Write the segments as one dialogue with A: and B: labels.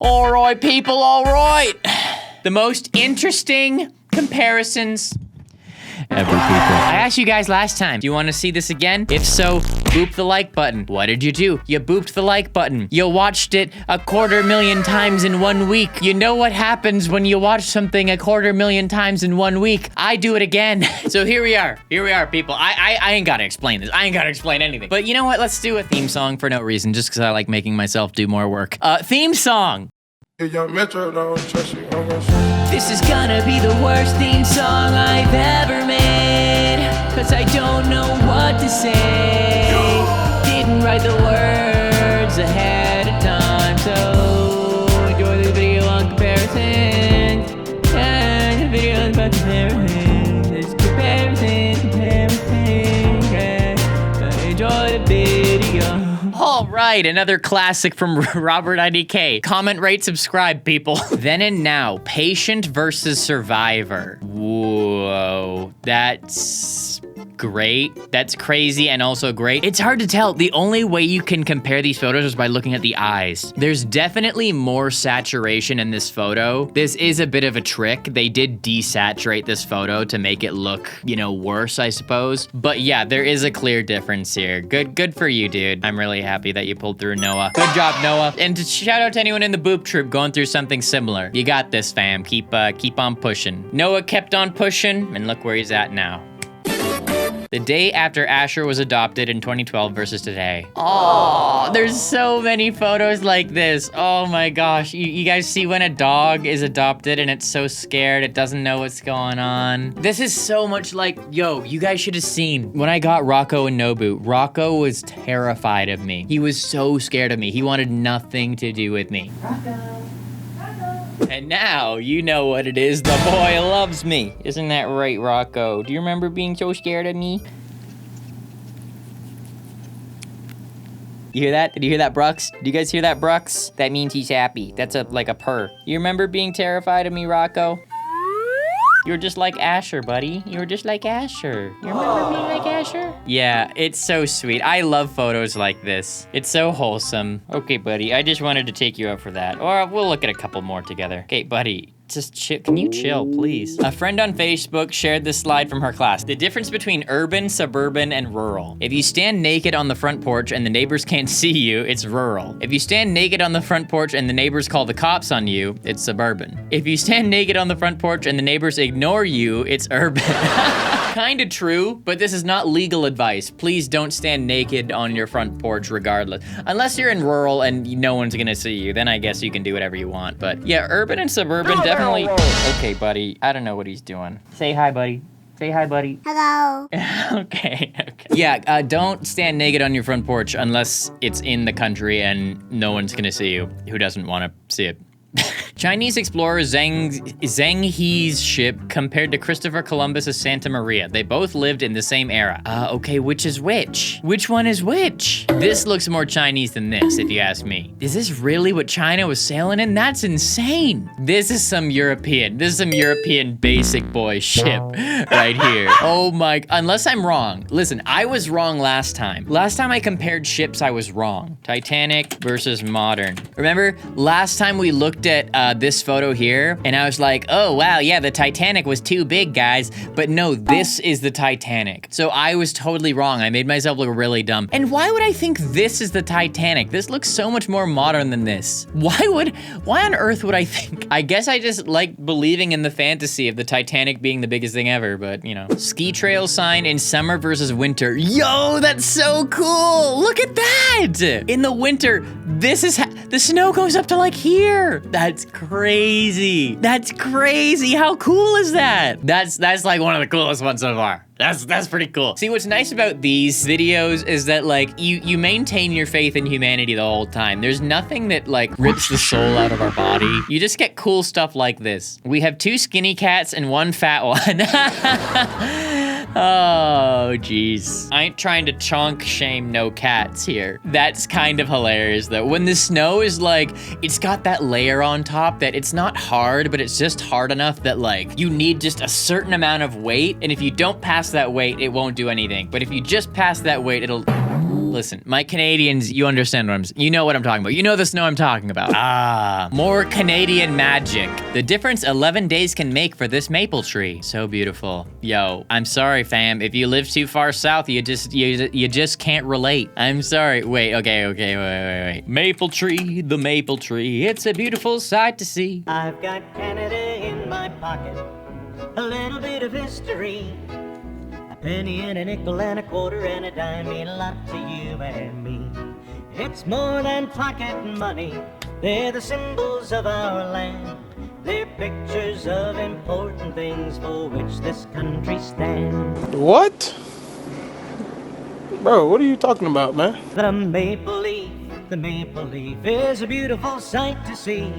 A: All right, people, all right. The most interesting comparisons ever, people. I asked you guys last time, do you want to see this again? If so, boop the like button. What did you do? You booped the like button. You watched it 250,000 times in 1 week. You know what happens when you watch something 250,000 times in 1 week? I do it again. So here we are. Here we are, people. I ain't gotta explain this. I ain't gotta explain anything. But you know what? Let's do a theme song for no reason, just because I like making myself do more work. Theme song.
B: This
A: is gonna be the worst theme song I've ever made, cause I don't know what to say. Didn't write the words ahead of time, so enjoy the video on comparison. And the video is about comparison. It's comparison. Enjoy the video. All right, another classic from RobertIDK. Comment, rate, subscribe, people. Then and now, patient versus survivor. Whoa, that's great. That's crazy and also great. It's hard to tell. The only way you can compare these photos is by looking at the eyes. There's definitely more saturation in this photo. This is a bit of a trick. They did desaturate this photo to make it look, you know, worse, I suppose. But yeah, there is a clear difference here. Good for you, dude. I'm really happy that you pulled through, Noah. Good job, Noah. And shout out to anyone in the boop troop going through something similar. You got this, fam. Keep on pushing. Noah kept on pushing, and look where he's at now. The day after Asher was adopted in 2012 versus today. Oh, there's so many photos like this. Oh my gosh. You guys see when a dog is adopted and it's so scared, it doesn't know what's going on. This is so much like, yo, you guys should have seen. When I got Rocco and Nobu, Rocco was terrified of me. He was so scared of me. He wanted nothing to do with me. Rocco. And now, you know what it is. The boy loves me. Isn't that right, Rocco? Do you remember being so scared of me? You hear that? Did you hear that, Brooks? Do you guys hear that, Brooks? That means he's happy. That's like a purr. You remember being terrified of me, Rocco? You were just like Asher, buddy. You were just like Asher. You remember being like Asher? Yeah, it's so sweet. I love photos like this. It's so wholesome. Okay, buddy, I just wanted to take you out for that. Or we'll look at a couple more together. Okay, buddy. Just chill. Can you chill, please? A friend on Facebook shared this slide from her class. The difference between urban, suburban, and rural. If you stand naked on the front porch and the neighbors can't see you, it's rural. If you stand naked on the front porch and the neighbors call the cops on you, it's suburban. If you stand naked on the front porch and the neighbors ignore you, it's urban. Kinda true, but this is not legal advice. Please don't stand naked on your front porch regardless. Unless you're in rural and no one's gonna see you, then I guess you can do whatever you want. But yeah, urban and suburban definitely. Okay, buddy. I don't know what he's doing. Say hi, buddy. Say hi, buddy.
C: Hello.
A: Okay. Yeah, don't stand naked on your front porch unless it's in the country and no one's gonna see you who doesn't want to see it. Chinese explorer Zheng He's ship compared to Christopher Columbus's Santa Maria. They both lived in the same era. Okay, which is which? Which one is which? This looks more Chinese than this, if you ask me. Is this really what China was sailing in? That's insane. This is some European basic boy ship right here. Oh my, unless I'm wrong. Listen, I was wrong last time. Last time I compared ships, I was wrong. Titanic versus modern. Remember, last time we looked at this photo here, and I was like, oh wow, yeah, the Titanic was too big, guys. But no, this is the Titanic. So I was totally wrong. I made myself look really dumb. And why would I think this is the Titanic? This looks so much more modern than this. Why on earth would I think? I guess I just like believing in the fantasy of the Titanic being the biggest thing ever, but you know. Ski trail sign in summer versus winter. Yo, that's so cool. Look at that. In the winter, this is, the snow goes up to like here. That's crazy. That's crazy. How cool is that? That's like one of the coolest ones so far. That's pretty cool. See, what's nice about these videos is that like you maintain your faith in humanity the whole time. There's nothing that like rips the soul out of our body. You just get cool stuff like this. We have 2 skinny cats and 1 fat one. Oh, jeez. I ain't trying to chonk shame no cats here. That's kind of hilarious though. When the snow is like, it's got that layer on top that it's not hard, but it's just hard enough that like you need just a certain amount of weight. And if you don't pass that weight, it won't do anything. But if you just pass that weight, it'll... Listen, my Canadians, you understand you know what I'm talking about. You know the snow I'm talking about. Ah, more Canadian magic. The difference 11 days can make for this maple tree. So beautiful. Yo, I'm sorry, fam. If you live too far south, you just can't relate. I'm sorry. Wait, okay, wait. Maple tree, the maple tree. It's a beautiful sight to see.
B: I've got Canada in my pocket, a little bit of history. A penny and a nickel and a quarter and a dime mean a lot to you and me. It's more than pocket money, they're the symbols of our land. They're pictures of important things for which this country stands.
C: What? Bro, what are you talking about, man?
B: The maple leaf is a beautiful sight to see.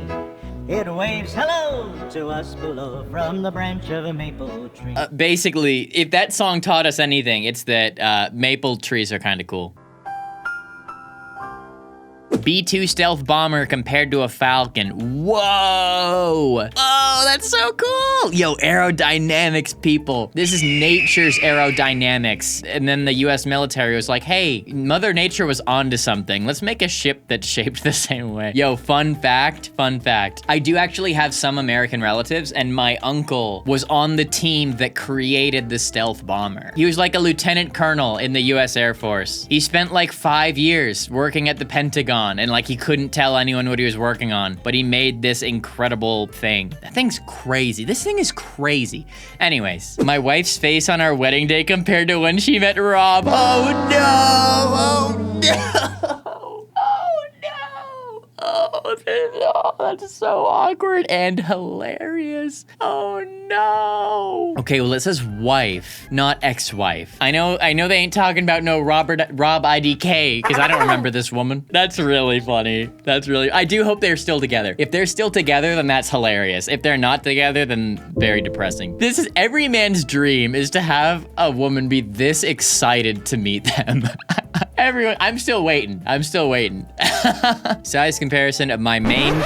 B: It waves hello to us below from the branch of a maple tree.
A: Basically, if that song taught us anything, it's that maple trees are kind of cool. B-2 stealth bomber compared to a Falcon. Whoa! Oh, that's so cool! Yo, aerodynamics, people. This is nature's aerodynamics. And then the US military was like, hey, Mother Nature was onto something. Let's make a ship that's shaped the same way. Yo, fun fact. I do actually have some American relatives, and my uncle was on the team that created the stealth bomber. He was like a lieutenant colonel in the US Air Force. He spent like 5 years working at the Pentagon, and like he couldn't tell anyone what he was working on, but he made this incredible thing. That thing's crazy. This thing is crazy. Anyways, my wife's face on our wedding day compared to when she met Rob. Oh no! Oh no! Oh no! Oh, that's so awkward and hilarious. Oh no. Okay, well it says wife, not ex-wife. I know they ain't talking about no RobertIDK, because I don't remember this woman. That's really funny. I do hope they're still together. If they're still together, then that's hilarious. If they're not together, then very depressing. This is every man's dream, is to have a woman be this excited to meet them. Everyone, I'm still waiting. Size comparison of my mane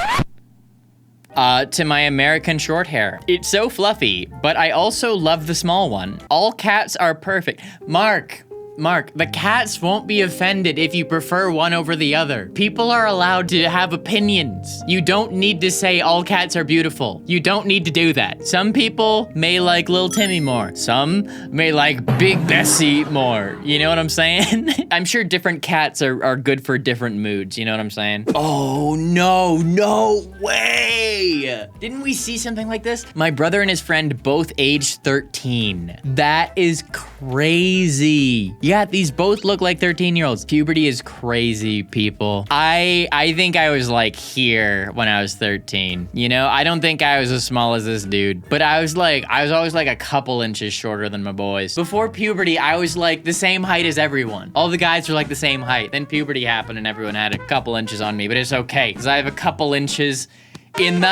A: to my American short hair. It's so fluffy, but I also love the small one. All cats are perfect. Mark, the cats won't be offended if you prefer one over the other. People are allowed to have opinions. You don't need to say all cats are beautiful. You don't need to do that. Some people may like Lil Timmy more. Some may like Big Bessie more. You know what I'm saying? I'm sure different cats are good for different moods. You know what I'm saying? Oh, no way. Didn't we see something like this? My brother and his friend both aged 13. That is crazy. Yeah, these both look like 13-year-olds. Puberty is crazy, people. I think I was like here when I was 13. You know, I don't think I was as small as this dude, but I was always like a couple inches shorter than my boys. Before puberty, I was like the same height as everyone. All the guys were like the same height. Then puberty happened and everyone had a couple inches on me, but it's okay, because I have a couple inches in the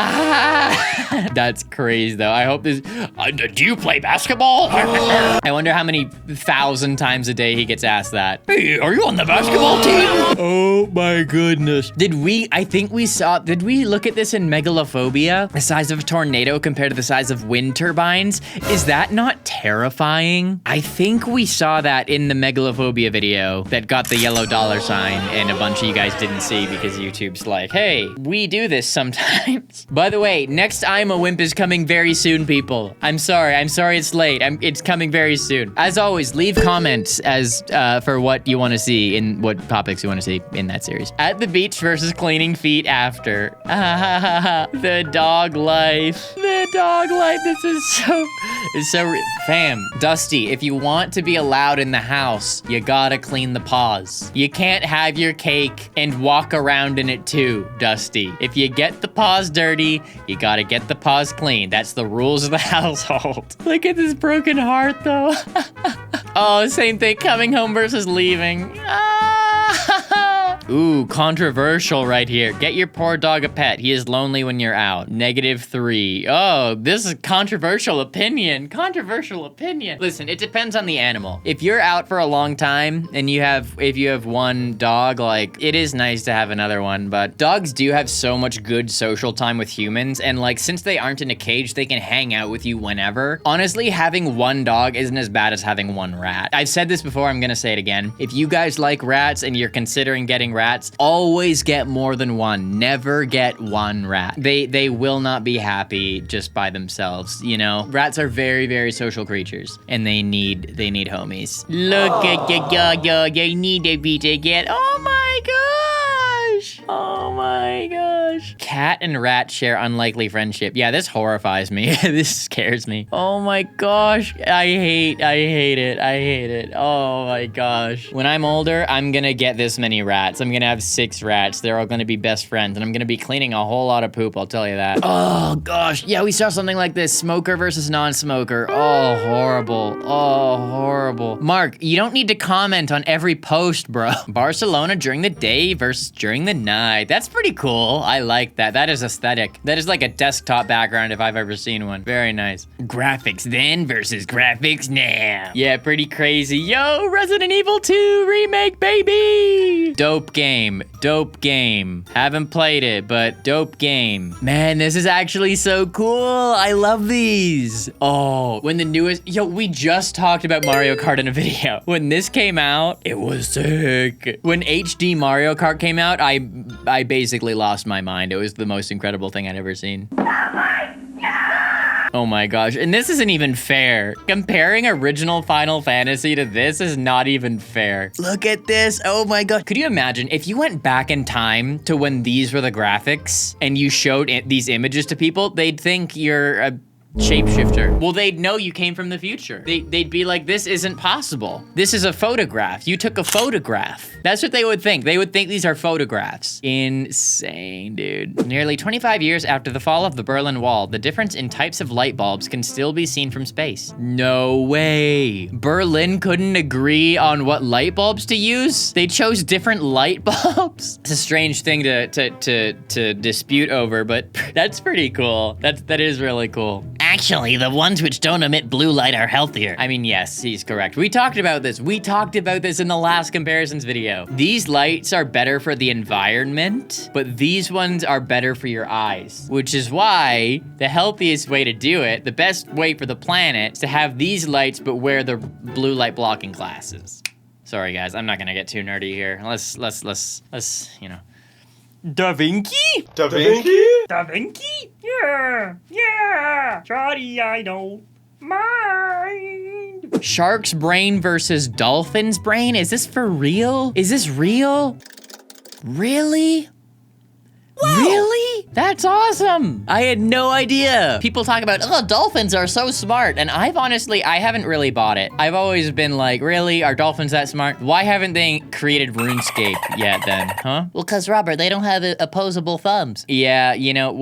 A: That's crazy though. I hope this, do you play basketball? I wonder how many 1,000 times a day he gets asked that. Hey, are you on the basketball team? Oh my goodness. Did we look at this in Megalophobia? The size of a tornado compared to the size of wind turbines? Is that not terrifying? I think we saw that in the Megalophobia video that got the yellow $, and a bunch of you guys didn't see because YouTube's like, hey, we do this sometimes. By the way, next I'm a Wimp is coming very soon, people. I'm sorry it's late. It's coming very soon. As always, leave comments for what you want to see, in what topics you want to see in that series. At the beach versus cleaning feet after. The dog life. This is so fam. Dusty, if you want to be allowed in the house, you gotta clean the paws. You can't have your cake and walk around in it too, Dusty. If you get the paws dirty, you gotta get the paws clean. That's the rules of the household. Look at this broken heart though. Oh, same thing, coming home versus leaving. Ooh, controversial right here. Get your poor dog a pet. He is lonely when you're out. -3. Oh, this is controversial opinion. Controversial opinion. Listen, it depends on the animal. If you're out for a long time and if you have one dog, like, it is nice to have another one, but dogs do have so much good social time with humans, and like, since they aren't in a cage, they can hang out with you whenever. Honestly, having one dog isn't as bad as having one rat. I've said this before, I'm gonna say it again. If you guys like rats and you're considering getting rats, always get more than one. Never get one rat. They will not be happy just by themselves, you know? Rats are very, very social creatures, and they need homies. Look at the dog, you need a beat again. Oh my gosh! Oh my gosh. Cat and rat share unlikely friendship. Yeah, this horrifies me. This scares me. Oh my gosh. I hate it. Oh my gosh. When I'm older, I'm gonna get this many rats. I'm gonna have 6 rats. They're all gonna be best friends, and I'm gonna be cleaning a whole lot of poop, I'll tell you that. Oh gosh. Yeah, we saw something like this. Smoker versus non-smoker. Oh, horrible. Oh, horrible. Mark, you don't need to comment on every post, bro. Barcelona during the day versus during the night. That's pretty cool. I like that. That is aesthetic. That is like a desktop background if I've ever seen one. Very nice. Graphics then versus graphics now. Yeah, pretty crazy. Yo, Resident Evil 2 remake, baby. Dope game. Dope game. Haven't played it, but dope game. Man, this is actually so cool. I love these. Oh, when the newest, yo, we just talked about Mario Kart in a video. When this came out, it was sick. When HD Mario Kart came out, I basically lost my mind. It was the most incredible thing I'd ever seen. Oh my gosh, and this isn't even fair. Comparing original Final Fantasy to this is not even fair. Look at this, oh my god. Could you imagine if you went back in time to when these were the graphics and you showed these images to people, they'd think you're a shapeshifter. Well, they'd know you came from the future. They'd be like, this isn't possible. This is a photograph. You took a photograph. That's what they would think. They would think these are photographs. Insane, dude. Nearly 25 years after the fall of the Berlin Wall, the difference in types of light bulbs can still be seen from space. No way. Berlin couldn't agree on what light bulbs to use? They chose different light bulbs? It's a strange thing to dispute over, but that's pretty cool. That is really cool. Actually, the ones which don't emit blue light are healthier. I mean, yes, he's correct. We talked about this. We talked about this in the last comparisons video. These lights are better for the environment, but these ones are better for your eyes, which is why the healthiest way to do it, the best way for the planet, is to have these lights, but wear the blue light blocking glasses. Sorry, guys, I'm not gonna get too nerdy here. Let's, you know. Da Vinci?
C: Da Vinci?
A: Da Vinci? Yeah. Sorry, I don't mind. Shark's brain versus dolphin's brain? Is this for real? Is this real? Really? Whoa. Really? That's awesome. I had no idea. People talk about, oh, dolphins are so smart. And I haven't really bought it. I've always been like, really? Are dolphins that smart? Why haven't they created RuneScape yet then? Huh? Well, cause Robert, they don't have opposable thumbs. Yeah, you know,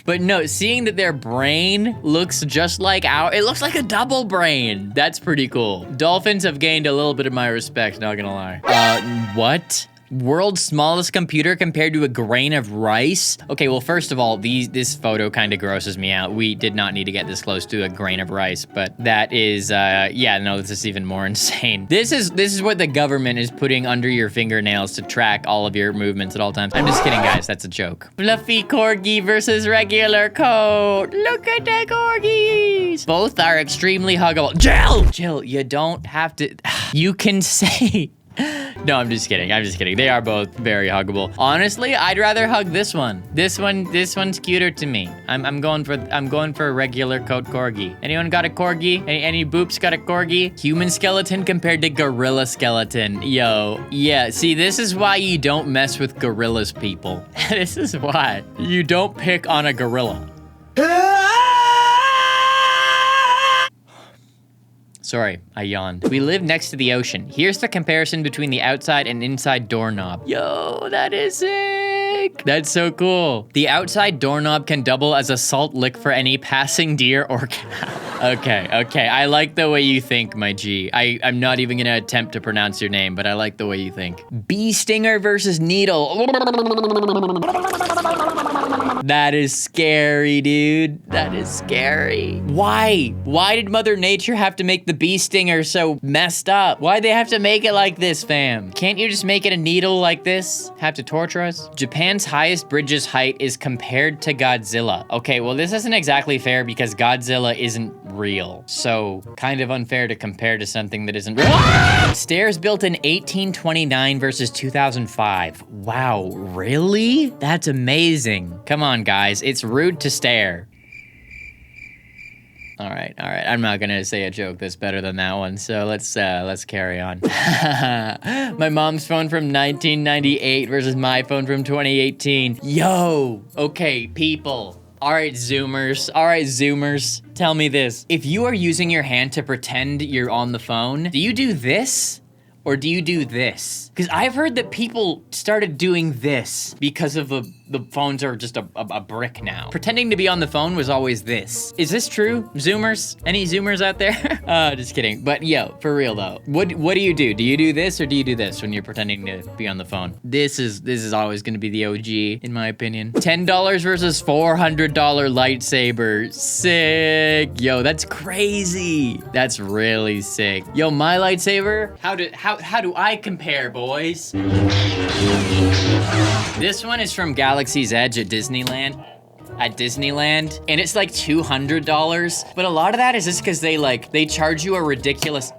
A: but no, seeing that their brain looks just like it looks like a double brain. That's pretty cool. Dolphins have gained a little bit of my respect, not gonna lie. What? World's smallest computer compared to a grain of rice? Okay, well, first of all, this photo kind of grosses me out. We did not need to get this close to a grain of rice, but that is, yeah, no, this is even more insane. This is what the government is putting under your fingernails to track all of your movements at all times. I'm just kidding, guys, that's a joke. Fluffy corgi versus regular coat. Look at the corgis. Both are extremely huggable. Jill, you don't have to, you can say, no, I'm just kidding. They are both very huggable. Honestly, I'd rather hug this one. This one's cuter to me. I'm going for a regular coat corgi. Anyone got a corgi? Any boops got a corgi? Human skeleton compared to gorilla skeleton. Yo, yeah. See, this is why you don't mess with gorillas, people. This is why you don't pick on a gorilla. Sorry, I yawned. We live next to the ocean. Here's the comparison between the outside and inside doorknob. Yo, that is it. sick. That's so cool. The outside doorknob can double as a salt lick for any passing deer or cow. Okay. I like the way you think, my G. I'm not even gonna attempt to pronounce your name, but I like the way you think. Bee stinger versus needle. That is scary, dude. That is scary. Why? Why did Mother Nature have to make the bee stinger so messed up? Why'd they have to make it like this, fam? Can't you just make it a needle like this? Have to torture us? Japan's highest bridge's height is compared to Godzilla. Okay, well, this isn't exactly fair because Godzilla isn't real. So, kind of unfair to compare to something that isn't real. Stairs built in 1829 versus 2005. Wow, really? That's amazing. Come on, guys. It's rude to stare. All right. I'm not gonna say a joke that's better than that one, so let's carry on. My mom's phone from 1998 versus my phone from 2018. Yo, okay, people. All right, Zoomers. Tell me this. If you are using your hand to pretend you're on the phone, do you do this? Or do you do this? Because I've heard that people started doing this because of the phones are just a brick now. Pretending to be on the phone was always this. Is this true, Zoomers? Any Zoomers out there? Just kidding. But yo, for real though, what do you do? Do you do this or do you do this when you're pretending to be on the phone? This is always gonna be the OG, in my opinion. $10 versus $400 lightsaber. Sick. Yo, that's crazy. That's really sick. Yo, my lightsaber, how do I compare, boys? This one is from Galaxy's Edge at Disneyland. And it's like $200, but a lot of that is just because they charge you a ridiculous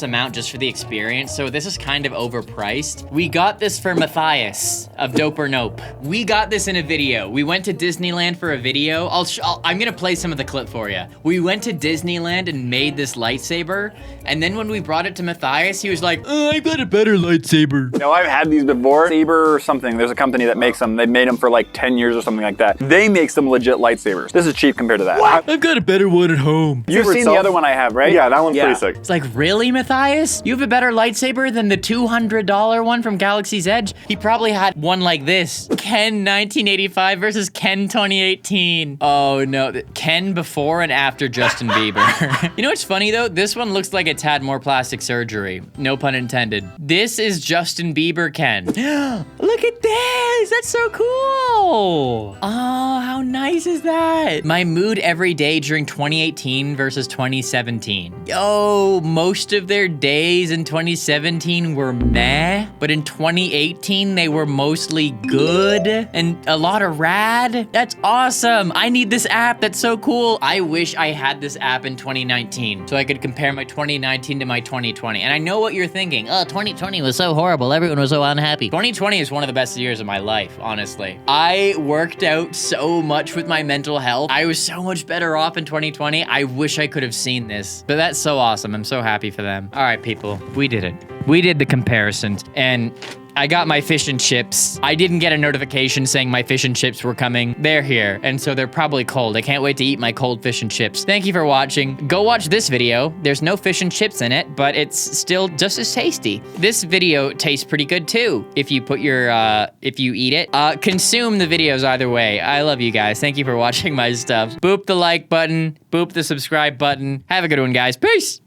A: amount just for the experience, so this is kind of overpriced. We got this for Matthias of Dope or Nope. We got this in a video. We went to Disneyland for a video. I'm gonna play some of the clip for you. We went to Disneyland and made this lightsaber, and then when we brought it to Matthias, he was like, I got a better lightsaber.
C: No, I've had these before. Saber or something. There's a company that makes them. They've made them for like 10 years or something like that. They make some legit lightsabers. This is cheap compared to that.
A: What? I've got a better one at home.
C: You've seen the other one I have, right?
D: Yeah, that one's pretty sick.
A: It's like, really, Matthias? You have a better lightsaber than the $200 one from Galaxy's Edge? He probably had one like this. Ken 1985 versus Ken 2018. Oh no, Ken before and after Justin Bieber. You know what's funny though? This one looks like it's had more plastic surgery. No pun intended. This is Justin Bieber Ken. Look at this, that's so cool. Oh, how nice is that? My mood every day during 2018 versus 2017. Yo, most of their days in 2017 were meh, but in 2018 they were mostly good and a lot of rad. That's awesome. I need this app. That's so cool. I wish I had this app in 2019 so I could compare my 2019 to my 2020. And I know what you're thinking. Oh, 2020 was so horrible. Everyone was so unhappy. 2020 is one of the best years of my life, honestly. I worked out so much with my mental health. I was so much better off in 2020. I wish I could have seen this, but that's so awesome. I'm so happy for them. All right, people, we did it. We did the comparisons, and I got my fish and chips. I didn't get a notification saying my fish and chips were coming. They're here, and so they're probably cold. I can't wait to eat my cold fish and chips. Thank you for watching. Go watch this video. There's no fish and chips in it, but it's still just as tasty. This video tastes pretty good too, if you put your, if you eat it. Consume the videos either way. I love you guys. Thank you for watching my stuff. Boop the like button, boop the subscribe button. Have a good one, guys. Peace!